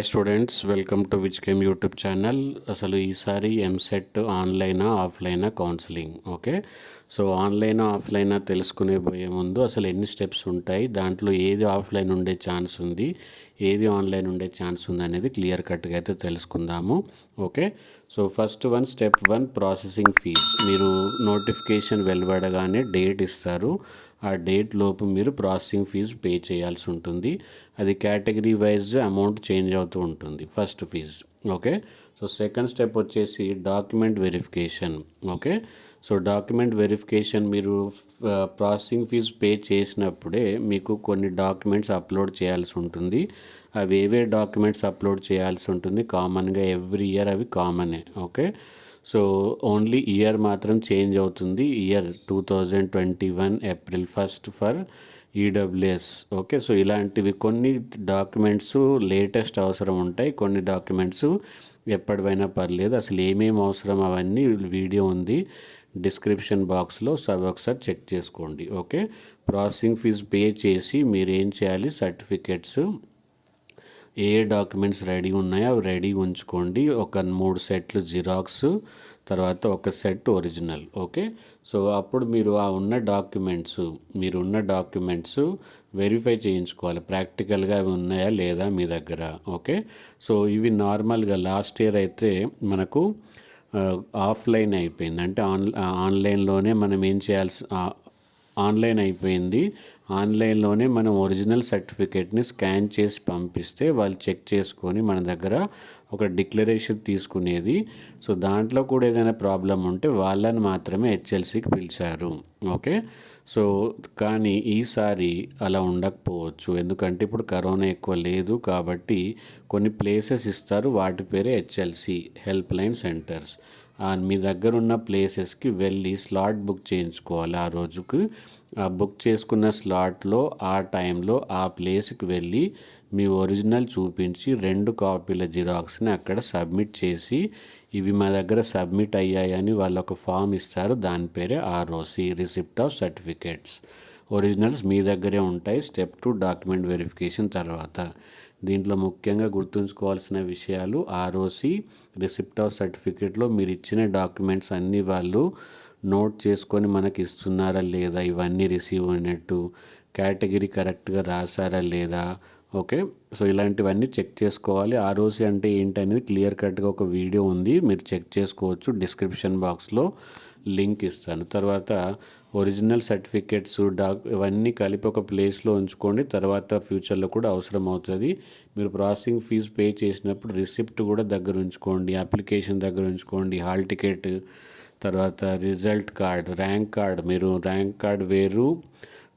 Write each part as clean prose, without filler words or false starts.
Hi students, welcome to విచ్కెమ్ YouTube channel. అసలు ఈసారి ఎంసెట్ ఆన్లైనా ఆఫ్లైనా కౌన్సిలింగ్ ఓకే. సో ఆన్లైనా ఆఫ్లైనా తెలుసుకునే పోయే ముందు అసలు ఎన్ని స్టెప్స్ ఉంటాయి, దాంట్లో ఏది ఆఫ్లైన్ ఉండే ఛాన్స్ ఉంది, ఏది ఆన్లైన్ ఉండే ఛాన్స్ ఉంది అనేది క్లియర్ కట్గా అయితే తెలుసుకుందాము. Okay, so first step 1 processing fees. మీరు నోటిఫికేషన్ వెలువడగానే డేట్ ఇస్తారు, ఆ డేట్ లోపు మీరు ప్రాసెసింగ్ ఫీజు పే చేయాల్సి ఉంటుంది. అది కేటగిరీ వైజ్ అమౌంట్ చేంజ్ అవుతూ ఉంటుంది first fees. Okay, so second step వచ్చేసి document verification. Okay, so document verification మీరు ప్రాసెసింగ్ ఫీజు పే చేసినప్పుడే మీకు కొన్ని డాక్యుమెంట్స్ అప్లోడ్ చేయాల్సి ఉంటుంది. అవి ఏవే డాక్యుమెంట్స్ అప్లోడ్ చేయాల్సి ఉంటుంది, కామన్గా ఎవ్రీ ఇయర్ అవి కామనే. ఓకే, సో ఓన్లీ ఇయర్ మాత్రం చేంజ్ అవుతుంది. Year 2021 April 1 for EWS. Okay, so ఇలాంటివి కొన్ని డాక్యుమెంట్స్ లేటెస్ట్ అవసరం ఉంటాయి, కొన్ని డాక్యుమెంట్స్ ఎప్పటివైనా పర్లేదు. అసలు ఏమేమి అవసరం అవన్నీ వీడియో ఉంది డిస్క్రిప్షన్ బాక్స్లో, ఒకసారి చెక్ చేసుకోండి. ఓకే, ప్రాసెసింగ్ ఫీజు పే చేసి మీరు ఏం చేయాలి, సర్టిఫికెట్స్ ఏ డాక్యుమెంట్స్ రెడీ ఉన్నాయో అవి రెడీ ఉంచుకోండి. ఒక 3 సెట్లు జిరాక్స్, తర్వాత ఒక సెట్ ఒరిజినల్. ఓకే, సో అప్పుడు మీరు మీరున్న డాక్యుమెంట్స్ వెరిఫై చేయించుకోవాలి, ప్రాక్టికల్గా అవి ఉన్నాయా లేదా మీ దగ్గర. ఓకే, సో ఇవి నార్మల్గా లాస్ట్ ఇయర్ అయితే మనకు ఆఫ్లైన్ అయిపోయింది, అంటే ఆన్లైన్లోనే మనం ఏం చేయాల్సి ఆన్లైన్ అయిపోయింది. ఆన్లైన్లోనే మనం ఒరిజినల్ సర్టిఫికేట్ని స్కాన్ చేసి పంపిస్తే వాళ్ళు చెక్ చేసుకొని మన దగ్గర ఒక డిక్లరేషన్ తీసుకునేది. సో దాంట్లో కూడా ఏదైనా ప్రాబ్లం ఉంటే వాళ్ళని మాత్రమే హెచ్ఎల్సికి పిలిచారు. ఓకే, సో కానీ ఈసారి అలా ఉండకపోవచ్చు, ఎందుకంటే ఇప్పుడు కరోనా ఎక్కువ లేదు కాబట్టి కొన్ని ప్లేసెస్ ఇస్తారు, వాటి పేరే హెచ్ఎల్సి హెల్ప్ లైన్ సెంటర్స్. మీ దగ్గర ఉన్న ప్లేసెస్కి వెళ్ళి స్లాట్ బుక్ చేయించుకోవాలి. ఆ రోజుకు ఆ బుక్ చేసుకున్న స్లాట్లో ఆ టైంలో ఆ ప్లేస్కి వెళ్ళి మీ ఒరిజినల్ చూపించి 2 కాపీల జిరాక్స్ని అక్కడ సబ్మిట్ చేసి, ఇవి మా దగ్గర సబ్మిట్ అయ్యాయని వాళ్ళు ఒక ఫామ్ ఇస్తారు, దాని పేరే ROC, receipt of certificates. Originals మీ దగ్గరే ఉంటాయి. స్టెప్ 2 డాక్యుమెంట్ వెరిఫికేషన్ తర్వాత. దీంట్లో ముఖ్యంగా గుర్తుంచుకోవాల్సిన విషయాలు, ఆర్ఓసి, రిసిప్ట్ ఆఫ్ సర్టిఫికేట్లో మీరు ఇచ్చిన డాక్యుమెంట్స్ అన్నీ వాళ్ళు నోట్ చేసుకొని మనకి ఇస్తున్నారా లేదా, ఇవన్నీ రిసీవ్ అయినట్టు, కేటగిరీ కరెక్ట్గా రాసారా లేదా. ఓకే, సో ఇలాంటివన్నీ చెక్ చేసుకోవాలి. ఆర్ఓసి అంటే ఏంటనేది క్లియర్ కట్గా ఒక వీడియో ఉంది, మీరు చెక్ చేసుకోవచ్చు, డిస్క్రిప్షన్ బాక్స్లో లింక్ ఇస్తాను. తర్వాత ఒరిజినల్ సర్టిఫికేట్స్ ఇవన్నీ కలిపి ఒక ప్లేస్లో ఉంచుకోండి, తర్వాత ఫ్యూచర్లో కూడా అవసరం అవుతుంది. మీరు ప్రాసెసింగ్ ఫీజు పే చేసినప్పుడు రిసిప్ట్ కూడా దగ్గర ఉంచుకోండి, అప్లికేషన్ దగ్గర ఉంచుకోండి, హాల్ టికెట్, తర్వాత రిజల్ట్ కార్డ్, ర్యాంక్ కార్డ్. మీరు ర్యాంక్ కార్డ్ వేరు,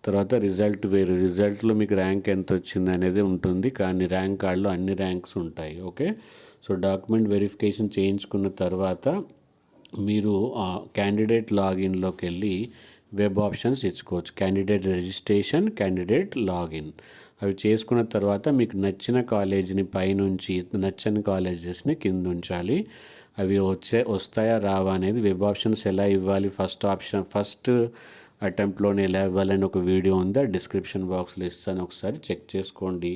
తర్వాత రిజల్ట్ వేరు. రిజల్ట్లో మీకు ర్యాంక్ ఎంత వచ్చింది అనేది ఉంటుంది, కానీ ర్యాంక్ కార్డులో అన్ని ర్యాంక్స్ ఉంటాయి. ఓకే, సో డాక్యుమెంట్ వెరిఫికేషన్ చేయించుకున్న తర్వాత మీరు క్యాండిడేట్ లాగిన్లోకి వెళ్ళి వెబ్ ఆప్షన్స్ ఇచ్చుకోవచ్చు. క్యాండిడేట్ రిజిస్ట్రేషన్, క్యాండిడేట్ లాగిన్, అవి చేసుకున్న తర్వాత మీకు నచ్చిన కాలేజీని పైనుంచి, నచ్చని కాలేజెస్ని కింద ఉంచాలి. అవి వస్తాయా రావా అనేది వెబ్ ఆప్షన్స్ ఎలా ఇవ్వాలి, ఫస్ట్ అటెంప్ట్లోనే ఎలా ఇవ్వాలని ఒక వీడియో ఉంది, ఆ డిస్క్రిప్షన్ బాక్స్లో ఇస్తాను, ఒకసారి చెక్ చేసుకోండి.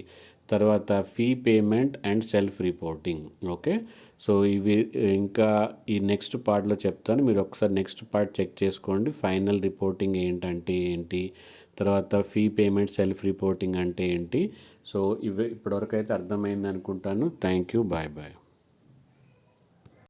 తర్వాత fee payment and self reporting. Okay, so ఇవి ఇంకా ఈ నెక్స్ట్ పార్ట్లో చెప్తాను, మీరు ఒకసారి నెక్స్ట్ పార్ట్ చెక్ చేసుకోండి. ఫైనల్ రిపోర్టింగ్ ఏంటి, తర్వాత ఫీ పేమెంట్, సెల్ఫ్ రిపోర్టింగ్ అంటే ఏంటి. సో ఇవి ఇప్పటివరకు అయితే అర్థమైంది అనుకుంటాను. Thank you, bye bye.